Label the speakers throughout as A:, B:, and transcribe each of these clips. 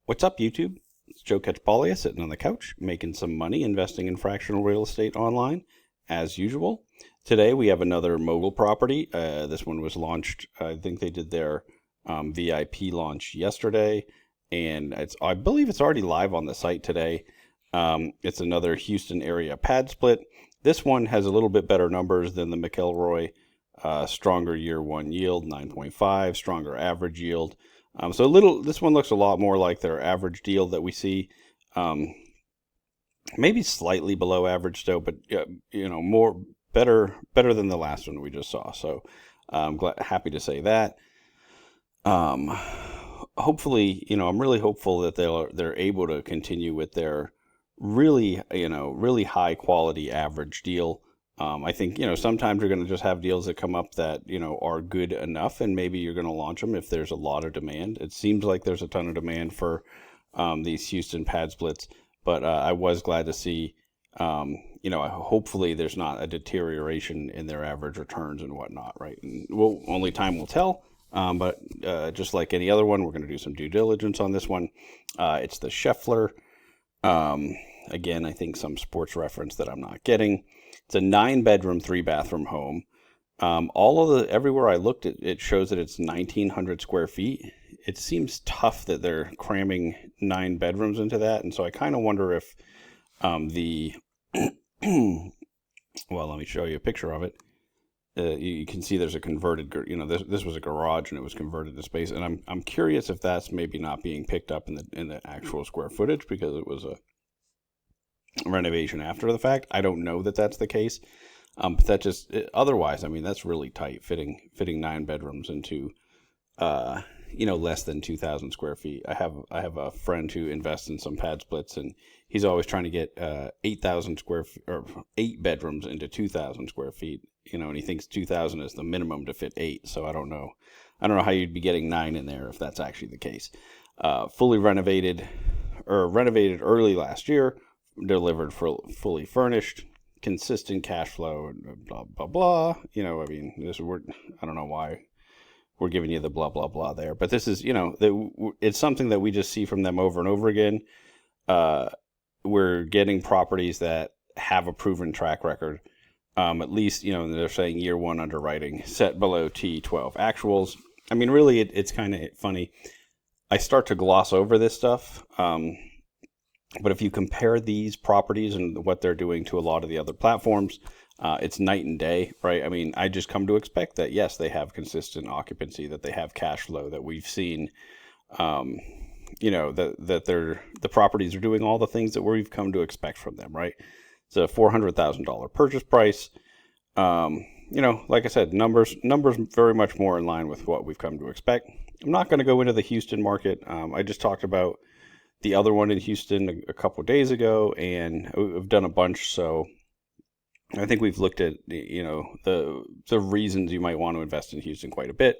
A: What's up, YouTube? It's Joe Catchpolia sitting on the couch, making some money investing in fractional real estate online, as usual. Today we have another Mogul property. This one was launched, I think they did their VIP launch yesterday, and I believe it's already live on the site today. It's another Houston area pad split. This one has a little bit better numbers than the McElroy. Stronger year one yield, 9.5, stronger average yield. This one looks a lot more like their average deal that we see. Maybe slightly below average still, but better than the last one we just saw. So I'm happy to say that. Hopefully, I'm really hopeful that they're able to continue with their really high quality average deal. I think, sometimes you're going to just have deals that come up that, are good enough, and maybe you're going to launch them if there's a lot of demand. It seems like there's a ton of demand for these Houston pad splits, but I was glad to see, hopefully there's not a deterioration in their average returns and whatnot, right? And only time will tell, but just like any other one, we're going to do some due diligence on this one. It's the Scheffler. Again, I think some sports reference that I'm not getting. It's a 9-bedroom, 3-bathroom home. Everywhere I looked, it shows that it's 1,900 square feet. It seems tough that they're cramming 9 bedrooms into that, and so I kind of wonder if well, let me show you a picture of it. You can see there's a converted, this was a garage and it was converted to space, and I'm curious if that's maybe not being picked up in the actual square footage because it was a renovation after the fact. I don't know that that's the case, but otherwise, I mean, that's really tight fitting 9 bedrooms into less than 2,000 square feet. I have a friend who invests in some pad splits, and he's always trying to get 8,000 square feet or 8 bedrooms into 2,000 square feet. And he thinks 2,000 is the minimum to fit 8. So I don't know how you'd be getting 9 in there if that's actually the case. Fully renovated early last year. Delivered fully furnished, consistent cash flow, and blah blah blah. I don't know why we're giving you the blah blah blah there, but this is it's something that we just see from them over and over again. We're getting properties that have a proven track record. At least they're saying year one underwriting set below T12 actuals. I mean, really, it's kind of funny. I start to gloss over this stuff. But if you compare these properties and what they're doing to a lot of the other platforms, it's night and day, right? I mean, I just come to expect that, yes, they have consistent occupancy, that they have cash flow, that we've seen, that the properties are doing all the things that we've come to expect from them, right? It's a $400,000 purchase price. Like I said, numbers very much more in line with what we've come to expect. I'm not going to go into the Houston market. I just talked about the other one in Houston a couple of days ago, and we've done a bunch. So I think we've looked at the reasons you might want to invest in Houston quite a bit.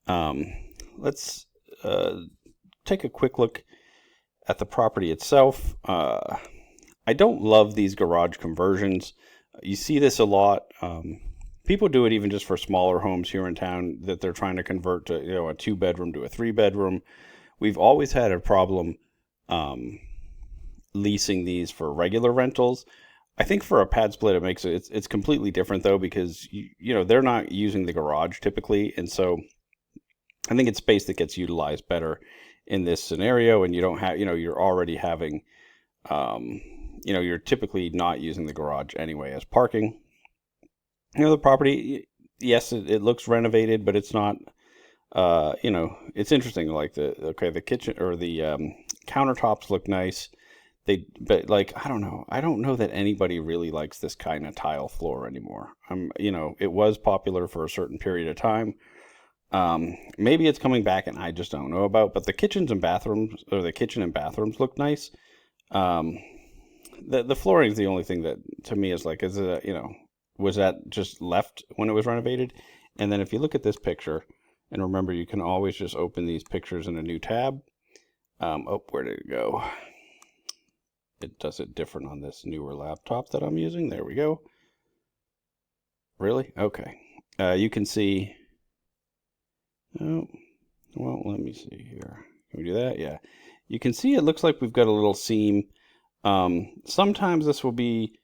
A: Let's take a quick look at the property itself. I don't love these garage conversions. You see this a lot. People do it even just for smaller homes here in town that they're trying to convert to a 2-bedroom to a 3-bedroom. We've always had a problem leasing these for regular rentals. I think for a pad split, it's completely different though, because they're not using the garage typically, and so I think it's space that gets utilized better in this scenario. And you don't have you're already having you're typically not using the garage anyway as parking. The property, yes, it looks renovated, but it's not. It's interesting. Like the kitchen or the countertops look nice. But I don't know. I don't know that anybody really likes this kind of tile floor anymore. It was popular for a certain period of time. Maybe it's coming back, and I just don't know about. But the kitchen and bathrooms look nice. The flooring is the only thing that to me is was that just left when it was renovated? And then if you look at this picture. And remember, you can always just open these pictures in a new tab. Where did it go? It does it different on this newer laptop that I'm using. There we go. Really? Okay. You can see. Oh, well, let me see here. Can we do that? Yeah. you can see it looks like we've got a little seam. Sometimes this will be,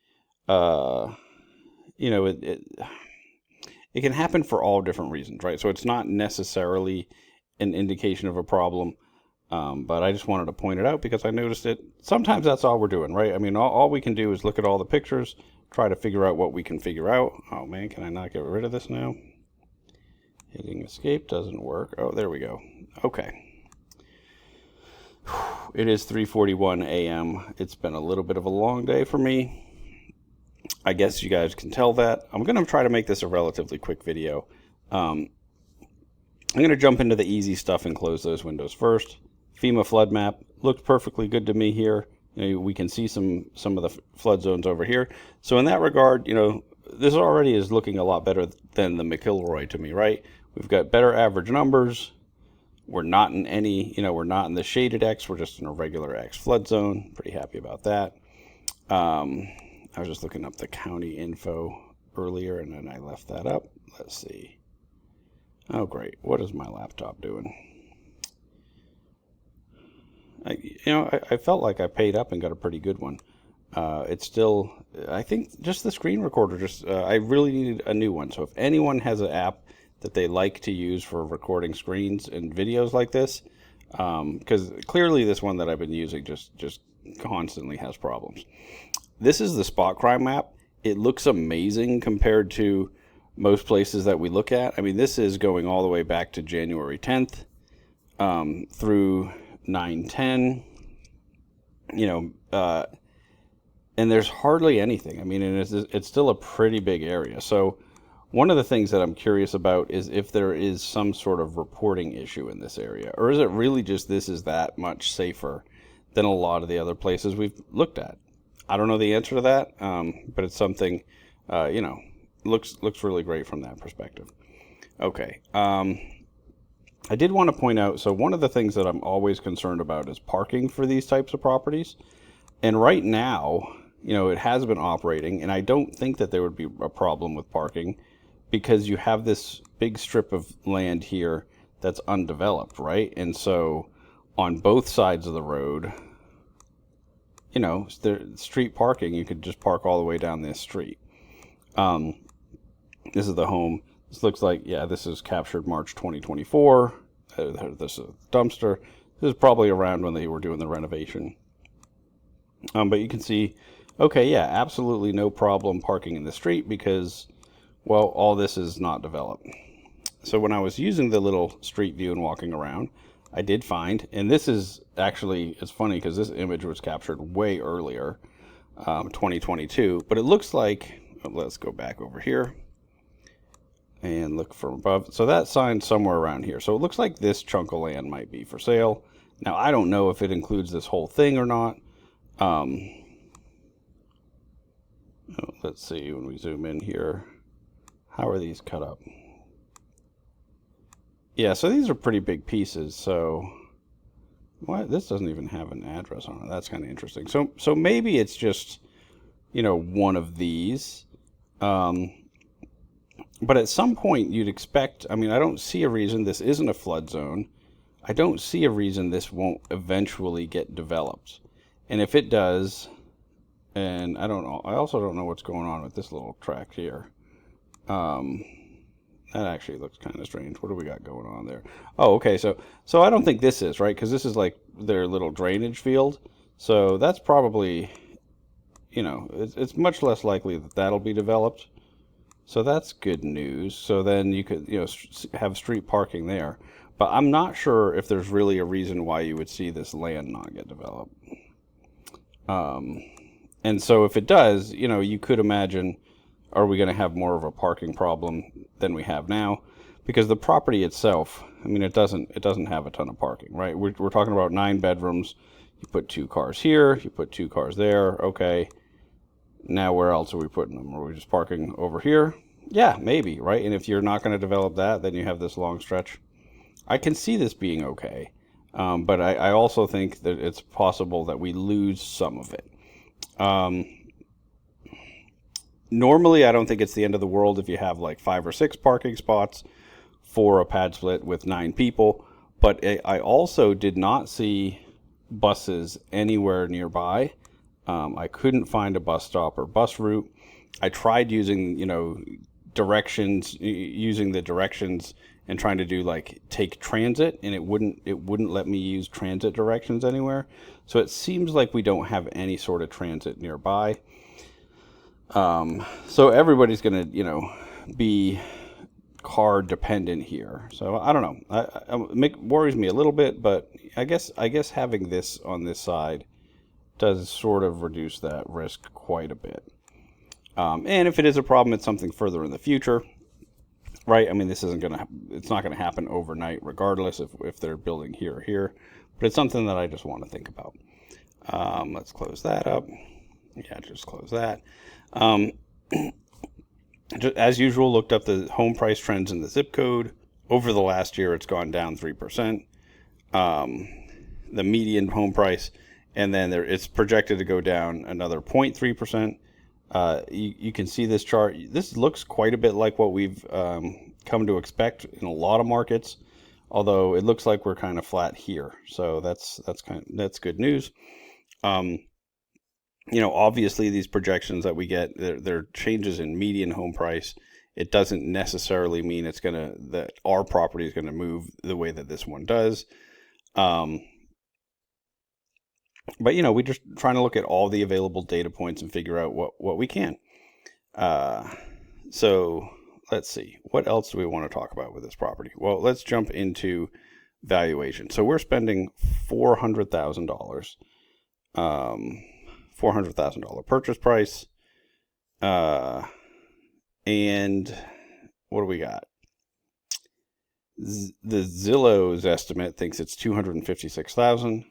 A: you know, it can happen for all different reasons, right? So it's not necessarily an indication of a problem, but I just wanted to point it out because I noticed it. Sometimes that's all we're doing, right? I mean, all we can do is look at all the pictures, try to figure out what we can figure out. Oh man, can I not get rid of this now? Hitting escape doesn't work. Oh, there we go. Okay. It is 3:41 a.m. It's been a little bit of a long day for me. I guess you guys can tell that. I'm going to try to make this a relatively quick video. I'm going to jump into the easy stuff and close those windows first. FEMA flood map looked perfectly good to me here. You know, we can see some of the flood zones over here. So in that regard, you know, this already is looking a lot better than the McIlroy to me, right? We've got better average numbers. We're not in any, you know, we're not in the shaded X. We're just in a regular X flood zone. Pretty happy about that. I was just looking up the county info earlier, and then I left that up. Let's see. Oh, great. What is my laptop doing? I felt like I paid up and got a pretty good one. It's still, I think, just the screen recorder. I really needed a new one. So if anyone has an app that they like to use for recording screens and videos like this, because clearly this one that I've been using just constantly has problems. This is the spot crime map. It looks amazing compared to most places that we look at. I mean, this is going all the way back to January 10th through 9/10. You know, and there's hardly anything. I mean, and it's still a pretty big area. So one of the things that I'm curious about is if there is some sort of reporting issue in this area, or is it really just this is that much safer than a lot of the other places we've looked at? I don't know the answer to that, but it's something, you know, looks really great from that perspective. Okay. I did want to point out, so one of the things that I'm always concerned about is parking for these types of properties. And right now, you know, it has been operating, and I don't think that there would be a problem with parking because you have this big strip of land here that's undeveloped, right? And so on both sides of the road, you know, street parking, you could just park all the way down this street. This is the home. This looks like, yeah, this is captured March 2024. This is a dumpster. This is probably around when they were doing the renovation. But you can see, okay, yeah, absolutely no problem parking in the street because, well, all this is not developed. So when I was using the little street view and walking around, I did find, and this is actually, it's funny because this image was captured way earlier, 2022, but it looks like, let's go back over here and look from above. So that sign's somewhere around here. So it looks like this chunk of land might be for sale. Now, I don't know if it includes this whole thing or not. Let's see when we zoom in here. How are these cut up? Yeah, so these are pretty big pieces. So what? This doesn't even have an address on it. That's kind of interesting. So maybe it's just, you know, one of these. But at some point you'd expect, I mean, I don't see a reason this isn't a flood zone. I don't see a reason this won't eventually get developed. And if it does, and I don't know, I also don't know what's going on with this little track here. That actually looks kind of strange. What do we got going on there? Oh, okay. So I don't think this is, right? Because this is like their little drainage field. So that's probably, you know, it's much less likely that that'll be developed. So that's good news. So then you could, you know, have street parking there. But I'm not sure if there's really a reason why you would see this land not get developed. And so if it does, you know, you could imagine, are we going to have more of a parking problem than we have now? Because the property itself, I mean, it doesn't have a ton of parking, right? We're talking about 9 bedrooms. You put 2 cars here, you put 2 cars there. Okay. Now where else are we putting them? Are we just parking over here? Yeah, maybe, right? And if you're not going to develop that, then you have this long stretch. I can see this being okay. But I also think that it's possible that we lose some of it. Normally, I don't think it's the end of the world if you have like 5 or 6 parking spots for a pad split with 9 people. But I also did not see buses anywhere nearby. I couldn't find a bus stop or bus route. I tried using, directions, using the directions and trying to do like take transit, and it wouldn't let me use transit directions anywhere. So it seems like we don't have any sort of transit nearby. So everybody's going to, be car dependent here. So I don't know. It worries me a little bit, but I guess having this on this side does sort of reduce that risk quite a bit. And if it is a problem, it's something further in the future, right? I mean, it's not going to happen overnight, regardless if they're building here or here. But it's something that I just want to think about. Let's close that up. Yeah, just close that. As usual, looked up the home price trends in the zip code. Over the last year, it's gone down 3%. The median home price, and then it's projected to go down another 0.3%. You can see this chart. This looks quite a bit like what we've come to expect in a lot of markets, although it looks like we're kind of flat here. So that's good news. Obviously these projections that we get, they're changes in median home price. It doesn't necessarily mean that our property is gonna move the way that this one does. But we're just trying to look at all the available data points and figure out what we can. So let's see, what else do we want to talk about with this property? Well, let's jump into valuation. So we're spending $400,000. $400,000 purchase price. And what do we got? The Zillow's estimate thinks it's $256,000.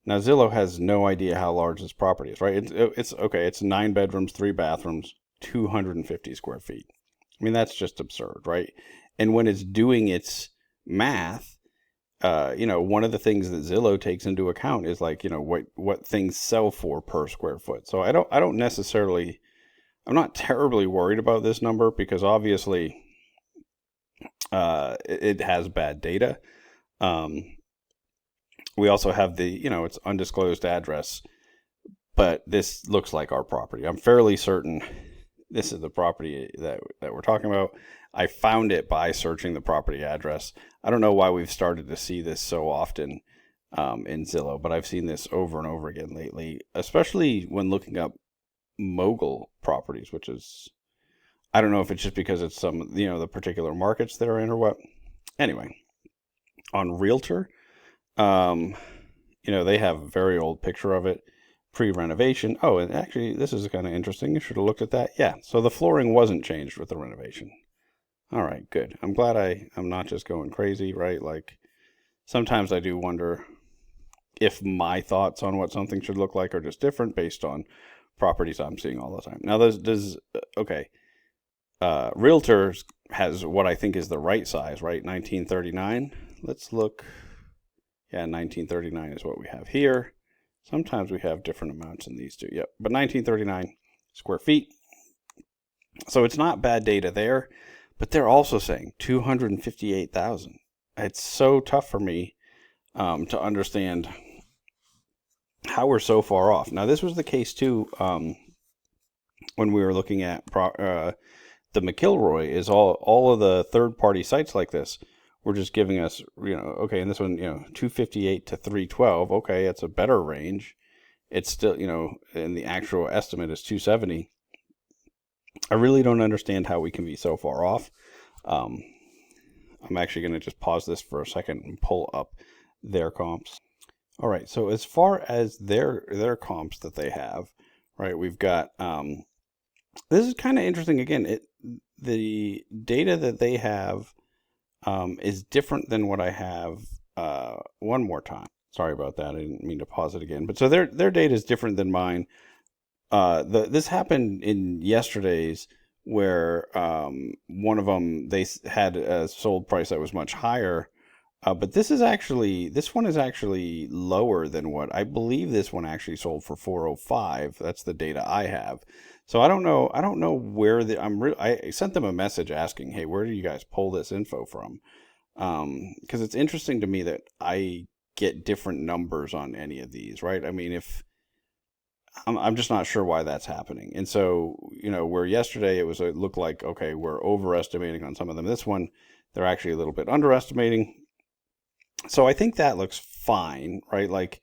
A: Now Zillow has no idea how large this property is, right? It's okay. It's 9 bedrooms, 3 bathrooms, 250 square feet. I mean, that's just absurd, right? And when it's doing its math, one of the things that Zillow takes into account is like, what things sell for per square foot. So I'm not terribly worried about this number because obviously it has bad data. We also have it's undisclosed address, but this looks like our property. I'm fairly certain this is the property that we're talking about. I found it by searching the property address. I don't know why we've started to see this so often in Zillow, but I've seen this over and over again lately, especially when looking up Mogul properties, which is, I don't know if it's just because it's some, the particular markets that are in or what. Anyway, on Realtor, they have a very old picture of it, pre-renovation. Oh, and actually, this is kind of interesting. You should have looked at that. Yeah, so the flooring wasn't changed with the renovation. All right, good. I'm glad I'm not just going crazy, right? Like, sometimes I do wonder if my thoughts on what something should look like are just different based on properties I'm seeing all the time. Now, Realtor has what I think is the right size, right? 1939. Let's look. Yeah, 1939 is what we have here. Sometimes we have different amounts in these two. Yep, but 1939 square feet. So it's not bad data there, but they're also saying 258,000. It's so tough for me to understand how we're so far off. Now, this was the case too when we were looking at the McIlroy. Is all of the third-party sites like this were just giving us, okay, and this one, 258 to 312. Okay, it's a better range. It's still, and the actual estimate is 270. I really don't understand how we can be so far off. I'm actually going to just pause this for a second and pull up their comps. All right, so as far as their comps that they have, right, we've got, this is kind of interesting. Again, the data that they have is different than what I have. One more time. Sorry about that. I didn't mean to pause it again. But so their data is different than mine. This happened in yesterday's, where one of them, they had a sold price that was much higher. But this one is actually lower than what I believe. This one actually sold for 405. That's the data I have. So I don't know where I sent them a message asking, hey, where do you guys pull this info from? Because it's interesting to me that I get different numbers on any of these, right? I mean, if I'm just not sure why that's happening. And so, where yesterday it looked like, okay, we're overestimating on some of them. This one, they're actually a little bit underestimating. So I think that looks fine, right? Like,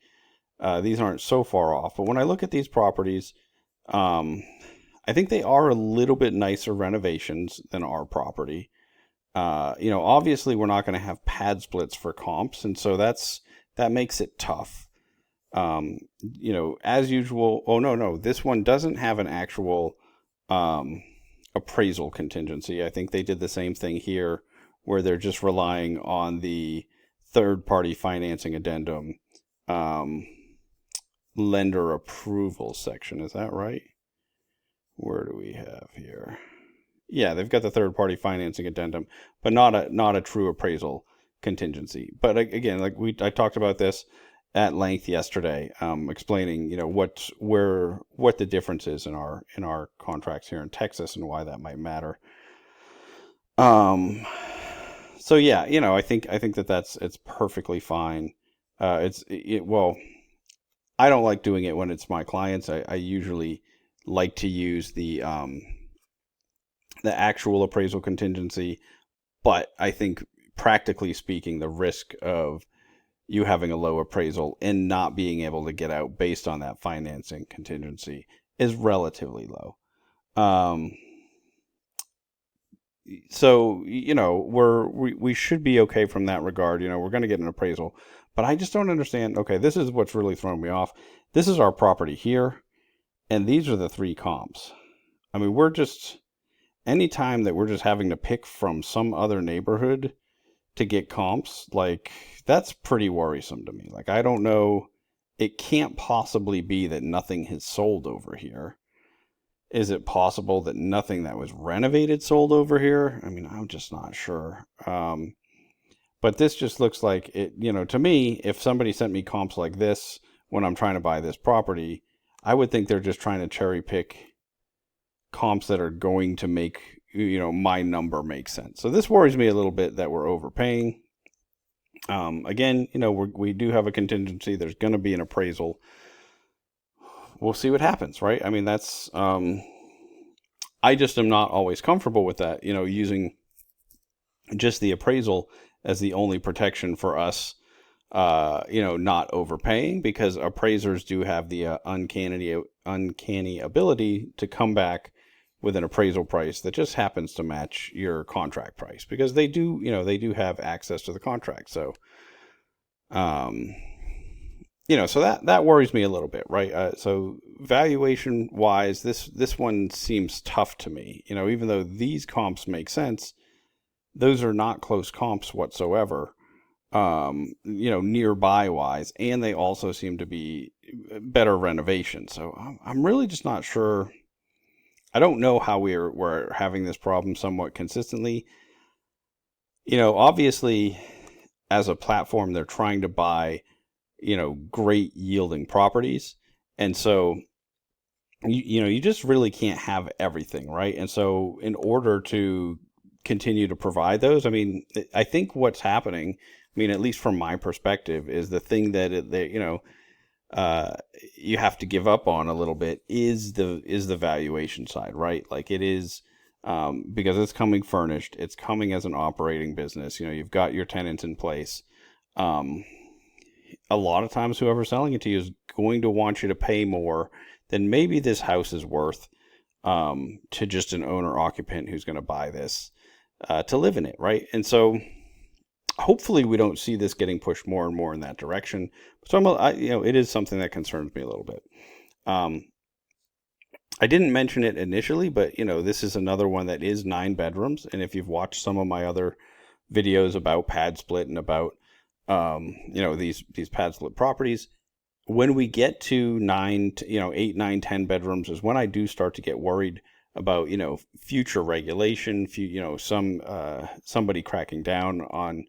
A: these aren't so far off. But when I look at these properties, I think they are a little bit nicer renovations than our property. Obviously we're not going to have pad splits for comps, and so that makes it tough. As usual. Oh, no, this one doesn't have an actual appraisal contingency. I think they did the same thing here, where they're just relying on the third-party financing addendum lender approval section. Is that right? Where do we have here? Yeah, they've got the third-party financing addendum, but not a true appraisal contingency. But again, like I talked about this at length yesterday, explaining what the difference is in our contracts here in Texas and why that might matter. So yeah, I think that it's perfectly fine. Well, I don't like doing it when it's my clients. I usually like to use the actual appraisal contingency, but I think practically speaking, the risk of you having a low appraisal and not being able to get out based on that financing contingency is relatively low. So, we should be okay from that regard. We're going to get an appraisal, but I just don't understand. Okay, this is what's really throwing me off. This is our property here, and these are the 3 comps. I mean, anytime that we're just having to pick from some other neighborhood to get comps, like, that's pretty worrisome to me. Like, I don't know. It can't possibly be that nothing has sold over here. Is it possible that nothing that was renovated sold over here? I mean, I'm just not sure. But this just looks like it, to me, if somebody sent me comps like this when I'm trying to buy this property, I would think they're just trying to cherry pick comps that are going to make, my number make sense. So this worries me a little bit that we're overpaying. Again, we do have a contingency. There's going to be an appraisal. We'll see what happens, right? I mean, that's, I just am not always comfortable with that, using just the appraisal as the only protection for us, not overpaying, because appraisers do have the uncanny ability to come back with an appraisal price that just happens to match your contract price, because they do have access to the contract. So, so that worries me a little bit, right? So valuation wise, this one seems tough to me. Even though these comps make sense, those are not close comps whatsoever. Nearby wise, and they also seem to be better renovations. So I'm really just not sure. I don't know how we're having this problem somewhat consistently. Obviously, as a platform, they're trying to buy, great yielding properties. And so, you just really can't have everything, right? And so in order to continue to provide those, I mean, I think what's happening, I mean, at least from my perspective, is the thing that you have to give up on a little bit is the valuation side, right? Like, it is, because it's coming furnished, it's coming as an operating business. You've got your tenants in place. A lot of times, whoever's selling it to you is going to want you to pay more than maybe this house is worth, to just an owner occupant who's going to buy this to live in it, right? And so hopefully we don't see this getting pushed more and more in that direction. So it is something that concerns me a little bit. I didn't mention it initially, but this is another one that is 9 bedrooms. And if you've watched some of my other videos about Padsplit and about these Padsplit properties, when we get to 8, 9, 10 bedrooms is when I do start to get worried about, future regulation, somebody cracking down on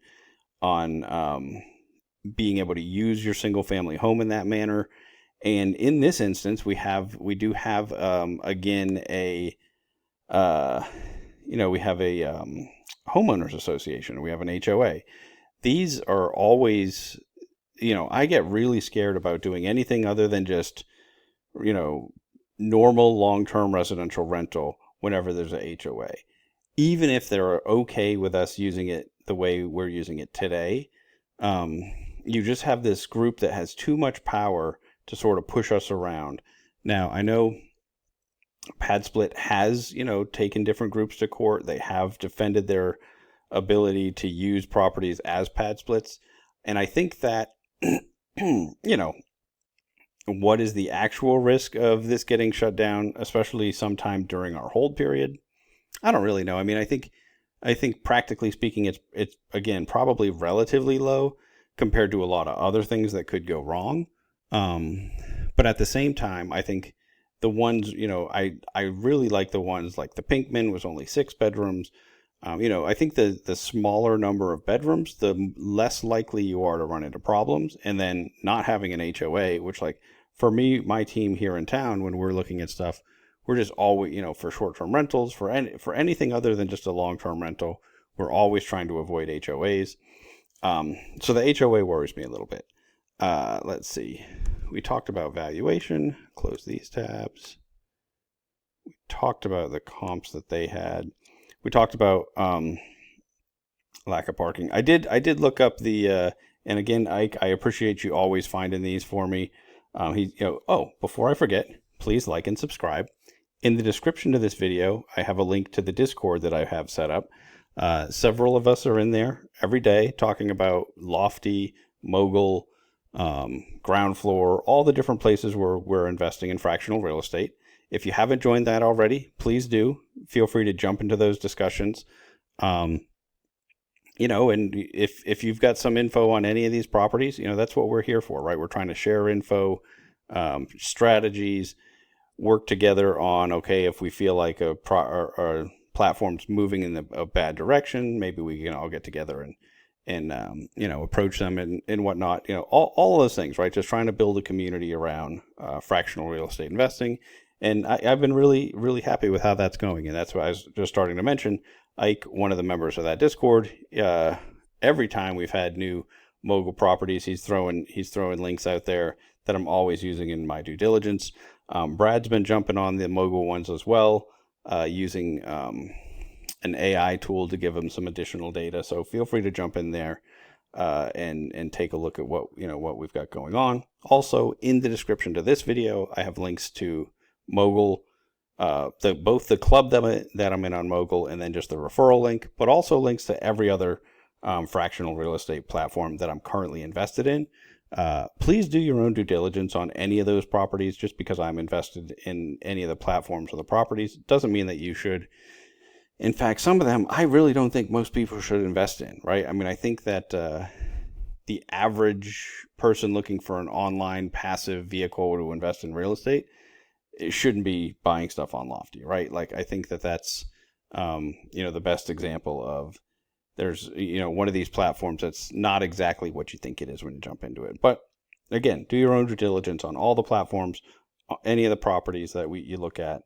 A: being able to use your single family home in that manner. And in this instance, we do have again we have a homeowners association. We have an HOA. These are always I get really scared about doing anything other than just, normal long-term residential rental whenever there's a HOA. Even if they're okay with us using it the way we're using it today, you just have this group that has too much power to sort of push us around. Now, I know Padsplit has, taken different groups to court. They have defended their ability to use properties as Padsplits. And I think that, what is the actual risk of this getting shut down, especially sometime during our hold period? I don't really know. I mean, I think practically speaking, it's again probably relatively low compared to a lot of other things that could go wrong. But at the same time, I think the ones, I really like the ones like the Pinkman was only 6 bedrooms. I think the smaller number of bedrooms, the less likely you are to run into problems. And then not having an HOA, which, like, for me, my team here in town, when we're looking at stuff, we're just always, for short-term rentals, for anything other than just a long-term rental, we're always trying to avoid HOAs. So the HOA worries me a little bit. Let's see. We talked about valuation. Close these tabs. We talked about the comps that they had. We talked about lack of parking. I did look up the and again, Ike, I appreciate you always finding these for me. Before I forget, please like and subscribe. In the description to this video, I have a link to the Discord that I have set up. Several of us are in there every day talking about Lofty, Mogul, ground floor, all the different places where we're investing in fractional real estate. If you haven't joined that already, please do. Feel free to jump into those discussions. And if you've got some info on any of these properties, that's what we're here for, right? We're trying to share info, strategies, work together on, okay, if we feel like a platform's moving in a bad direction, maybe we can all get together and approach them and whatnot, all of those things, right? Just trying to build a community around fractional real estate investing. And I've been really, really happy with how that's going. And that's what I was just starting to mention. Ike, one of the members of that Discord, every time we've had new Mogul properties, he's throwing links out there that I'm always using in my due diligence. Brad's been jumping on the Mogul ones as well, using an AI tool to give him some additional data. So feel free to jump in there and take a look at what we've got going on. Also, in the description to this video, I have links to Mogul, both the club that I'm in on Mogul, and then just the referral link, but also links to every other fractional real estate platform that I'm currently invested in. Please do your own due diligence on any of those properties. Just because I'm invested in any of the platforms or the properties doesn't mean that you should. In fact, some of them I really don't think most people should invest in, right? I mean, I think that the average person looking for an online passive vehicle to invest in real estate, it shouldn't be buying stuff on Lofty, right? Like, I think that's the best example of there's one of these platforms that's not exactly what you think it is when you jump into it. But again, do your own due diligence on all the platforms, any of the properties that you look at.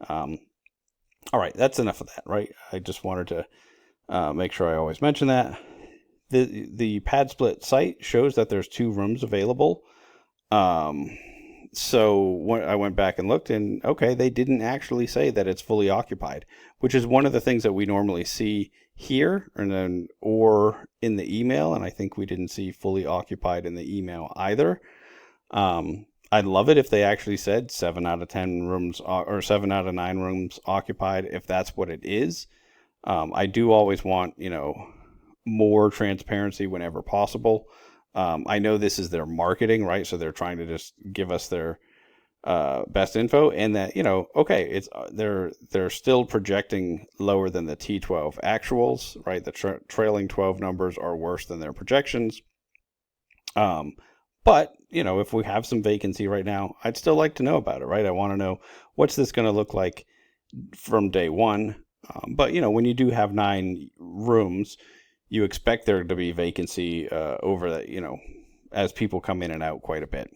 A: All right, that's enough of that, right? I just wanted to make sure I always mention that. The Padsplit site shows that there's 2 rooms available. So when I went back and looked, and okay, they didn't actually say that it's fully occupied, which is one of the things that we normally see here or in the email. And I think we didn't see fully occupied in the email either. I'd love it if they actually said 7 out of 10 rooms or 7 out of 9 rooms occupied, if that's what it is. I do always want, more transparency whenever possible. I know this is their marketing, right? So they're trying to just give us their best info, and that okay, it's they're still projecting lower than the T12 actuals, right? The trailing 12 numbers are worse than their projections. But if we have some vacancy right now, I'd still like to know about it, right? I want to know what's this going to look like from day one. But when you do have 9 rooms, you expect there to be vacancy over that, as people come in and out quite a bit.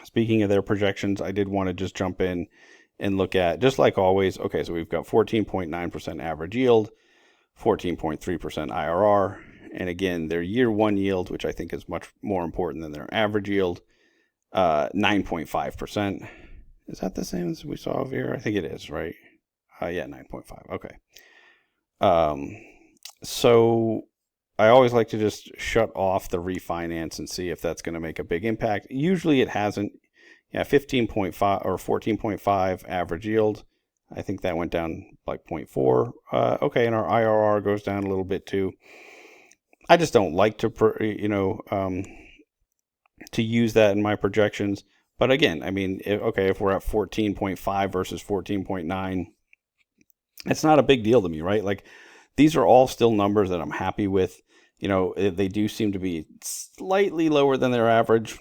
A: Speaking of their projections, I did want to just jump in and look at, just like always, okay, so we've got 14.9% average yield, 14.3% IRR, and again, their year one yield, which I think is much more important than their average yield, 9.5%. Is that the same as we saw over here? I think it is, right? Yeah, 9.5. Okay. So I always like to just shut off the refinance and see if that's going to make a big impact. Usually it hasn't. Yeah, 15.5 or 14.5 average yield. I think that went down like 0.4. Okay, and our IRR goes down a little bit too. I just don't like to, to use that in my projections. But again, I mean, if we're at 14.5 versus 14.9, it's not a big deal to me, right? Like, these are all still numbers that I'm happy with. They do seem to be slightly lower than their average.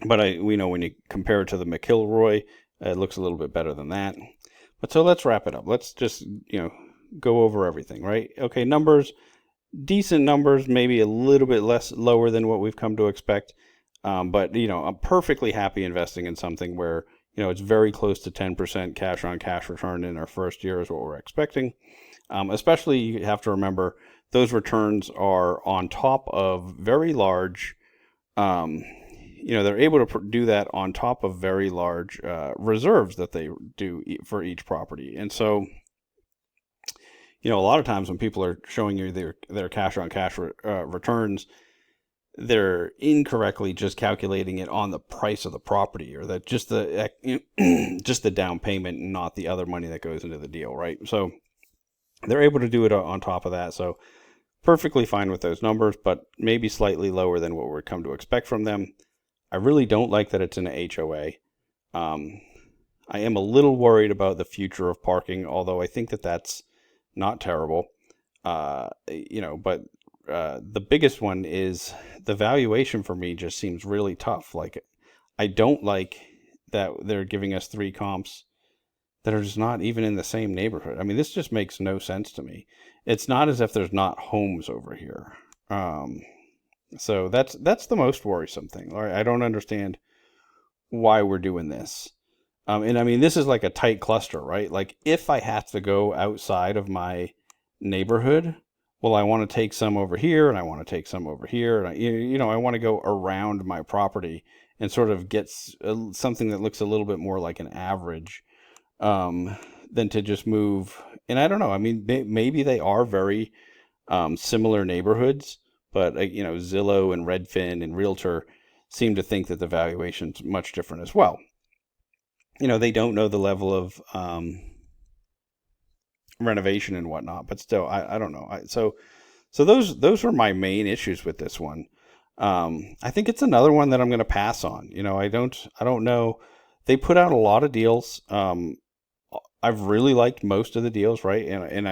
A: But we know when you compare it to the McIlroy, it looks a little bit better than that. But so let's wrap it up. Let's just, go over everything, right? Okay, numbers, decent numbers, maybe a little bit less lower than what we've come to expect. But, I'm perfectly happy investing in something where, it's very close to 10% cash on cash return in our first year is what we're expecting. Especially, you have to remember, those returns are on top of very large, they're able to do that on top of very large reserves that they do for each property. And so, a lot of times when people are showing you their cash on cash returns, they're incorrectly just calculating it on the price of the property, or that just the just the down payment and not the other money that goes into the deal, right? So they're able to do it on top of that. So perfectly fine with those numbers, but maybe slightly lower than what we're come to expect from them. I really don't like that it's an HOA. I am a little worried about the future of parking, although I think that that's not terrible. But the biggest one is the valuation for me just seems really tough. Like, I don't like that they're giving us 3 comps that are just not even in the same neighborhood. I mean, this just makes no sense to me. It's not as if there's not homes over here. So that's the most worrisome thing. I don't understand why we're doing this. And I mean, this is like a tight cluster, right? Like, if I have to go outside of my neighborhood, well, I want to take some over here, and I want to take some over here, and I want to go around my property and sort of get something that looks a little bit more like an average, than to just move. And I don't know. I mean, maybe they are very similar neighborhoods, but Zillow and Redfin and Realtor seem to think that the valuation's much different as well. They don't know the level of renovation and whatnot, but still, I don't know. So those are my main issues with this one. I think it's another one that I'm going to pass on. I don't know. They put out a lot of deals. I've really liked most of the deals, right? And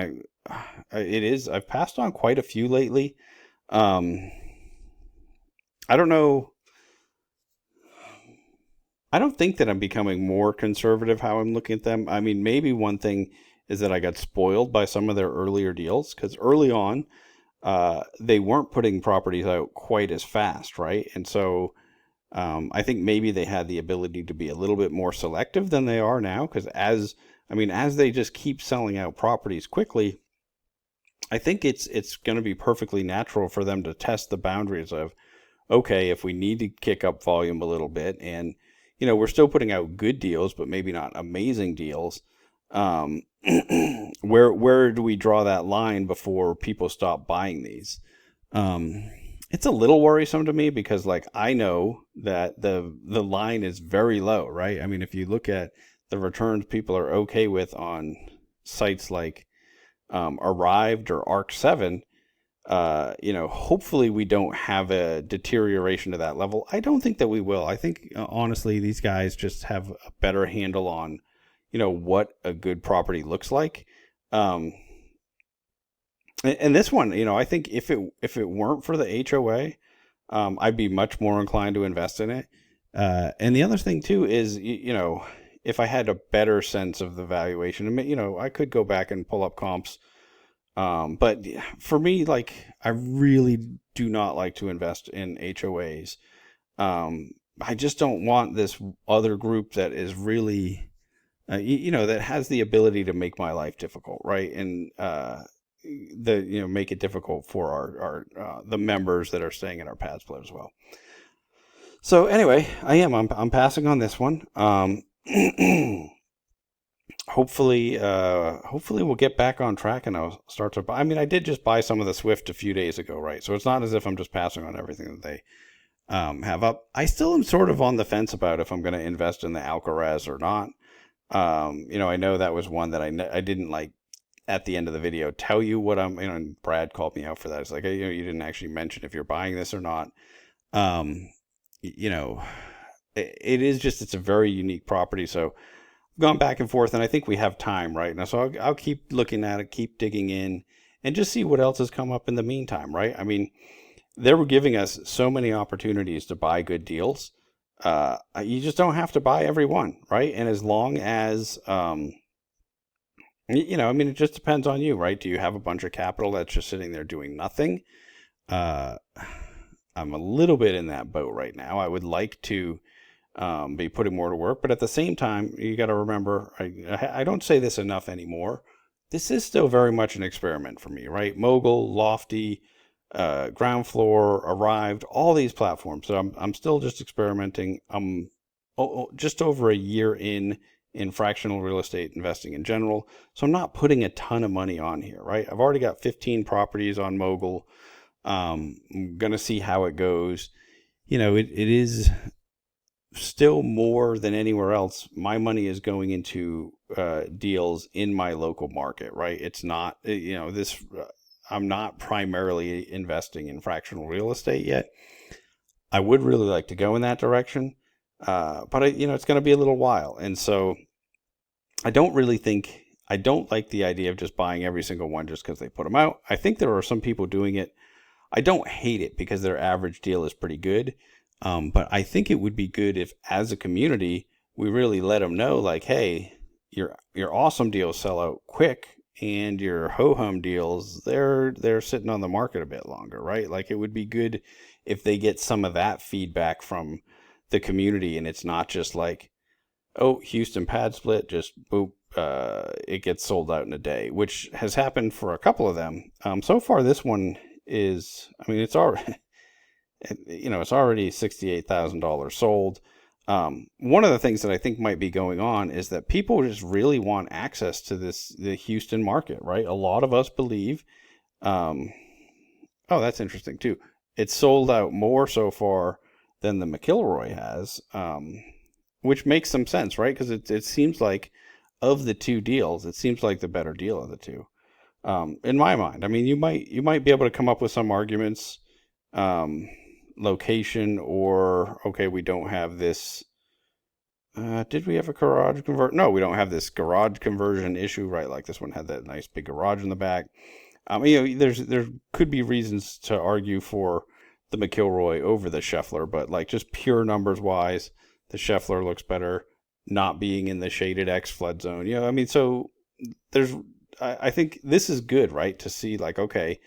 A: I've passed on quite a few lately. I don't know. I don't think that I'm becoming more conservative how I'm looking at them. I mean, maybe one thing is that I got spoiled by some of their earlier deals, because early on, they weren't putting properties out quite as fast, right? And so I think maybe they had the ability to be a little bit more selective than they are now, because as they just keep selling out properties quickly, I think it's going to be perfectly natural for them to test the boundaries of, okay, if we need to kick up volume a little bit, and we're still putting out good deals, but maybe not amazing deals. Where do we draw that line before people stop buying these? It's a little worrisome to me, because I know that the line is very low, right? I mean, if you look at the returns people are okay with on sites like Arrived or Arc7, hopefully we don't have a deterioration to that level. I don't think that we will. I think, honestly, these guys just have a better handle on, what a good property looks like. And this one, I think if it weren't for the HOA, I'd be much more inclined to invest in it. And the other thing too is, if I had a better sense of the valuation, I could go back and pull up comps. But for me, I really do not like to invest in HOAs. I just don't want this other group that is really, that has the ability to make my life difficult, right? And make it difficult for our the members that are staying in our Padsplit as well. So anyway, I'm passing on this one. Hopefully we'll get back on track and I'll start to buy. I mean, I did just buy some of the Swift a few days ago, right? So it's not as if I'm just passing on everything that they have up. I still am sort of on the fence about if I'm going to invest in the Alcaraz or not. I know that was one that I didn't like at the end of the video tell you what and Brad called me out for that. It's like, you didn't actually mention if you're buying this or not. It is just, it's a very unique property. So I've gone back and forth and I think we have time right now. So I'll keep looking at it, keep digging in and just see what else has come up in the meantime, right? I mean, they were giving us so many opportunities to buy good deals. You just don't have to buy every one, right? And as long as, it just depends on you, right? Do you have a bunch of capital that's just sitting there doing nothing? I'm a little bit in that boat right now. I would like to be putting more to work, but at the same time, you got to remember, I don't say this enough anymore. This is still very much an experiment for me, right? Mogul, Lofty, Ground Floor, Arrived, all these platforms. So I'm still just experimenting. I'm just over a year in fractional real estate investing in general. So I'm not putting a ton of money on here, right? I've already got 15 properties on Mogul. I'm going to see how it goes. It is still more than anywhere else. My money is going into deals in my local market, right? It's not, I'm not primarily investing in fractional real estate yet. I would really like to go in that direction, but it's going to be a little while. And so I don't like the idea of just buying every single one just because they put them out. I think there are some people doing it. I don't hate it because their average deal is pretty good. But I think it would be good if, as a community, we really let them know, like, hey, your awesome deals sell out quick, and your ho-hum deals, they're sitting on the market a bit longer, right? Like, it would be good if they get some of that feedback from the community, and it's not just like, oh, Houston Padsplit, just boop, it gets sold out in a day, which has happened for a couple of them. So far, this one is, it's already, it's already $68,000 sold. One of the things that I think might be going on is that people just really want access to the Houston market, right? A lot of us believe, oh, that's interesting too. It's sold out more so far than the McIlroy has, which makes some sense, right? Because it seems like, of the two deals, it seems like the better deal of the two, in my mind. I mean, you might be able to come up with some arguments, location, or okay, we don't have this. Did we have a garage convert? No, we don't have this garage conversion issue, right? Like this one had that nice big garage in the back. There could be reasons to argue for the McIlroy over the Scheffler, but like just pure numbers wise, the Scheffler looks better not being in the shaded X flood zone. So I think this is good, right? To see like, okay,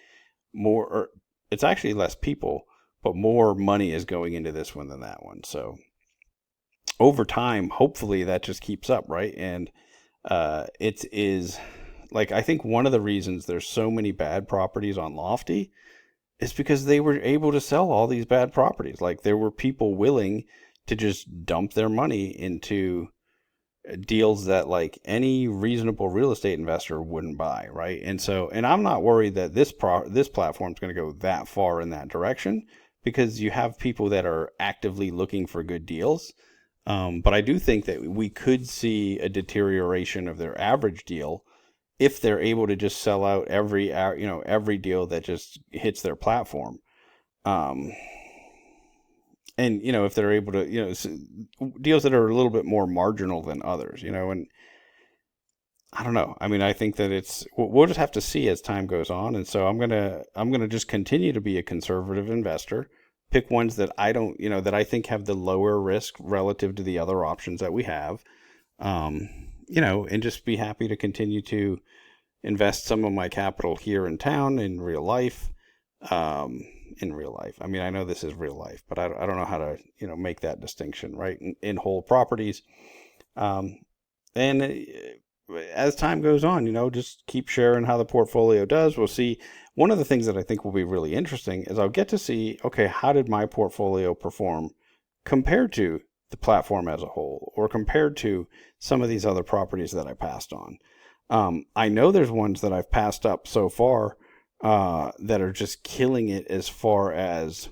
A: it's actually less people, but more money is going into this one than that one. So over time, hopefully that just keeps up, right? And it is like, I think one of the reasons there's so many bad properties on Lofty is because they were able to sell all these bad properties. Like there were people willing to just dump their money into deals that like any reasonable real estate investor wouldn't buy, right? And I'm not worried that this platform is going to go that far in that direction, because you have people that are actively looking for good deals. But I do think that we could see a deterioration of their average deal if they're able to just sell out every deal that just hits their platform. And, if they're able to, deals that are a little bit more marginal than others, and I don't know. I think that we'll just have to see as time goes on. And so I'm going to just continue to be a conservative investor, pick ones that I don't, that I think have the lower risk relative to the other options that we have, and just be happy to continue to invest some of my capital here in town in real life. I know this is real life, but I don't know how to, make that distinction, right? In whole properties. And as time goes on, just keep sharing how the portfolio does. We'll see. One of the things that I think will be really interesting is I'll get to see, okay, how did my portfolio perform compared to the platform as a whole, or compared to some of these other properties that I passed on. I know there's ones that I've passed up so far that are just killing it as far as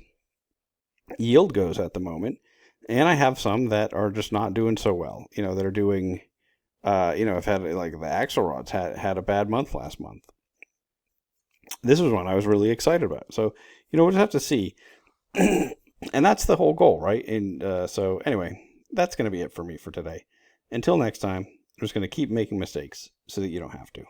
A: yield goes at the moment. And I have some that are just not doing so well, that are doing, I've had like the Axelrods had a bad month last month. This was one I was really excited about. So, we'll just have to see. And that's the whole goal, right? And so anyway, that's going to be it for me for today. Until next time, I'm just going to keep making mistakes so that you don't have to.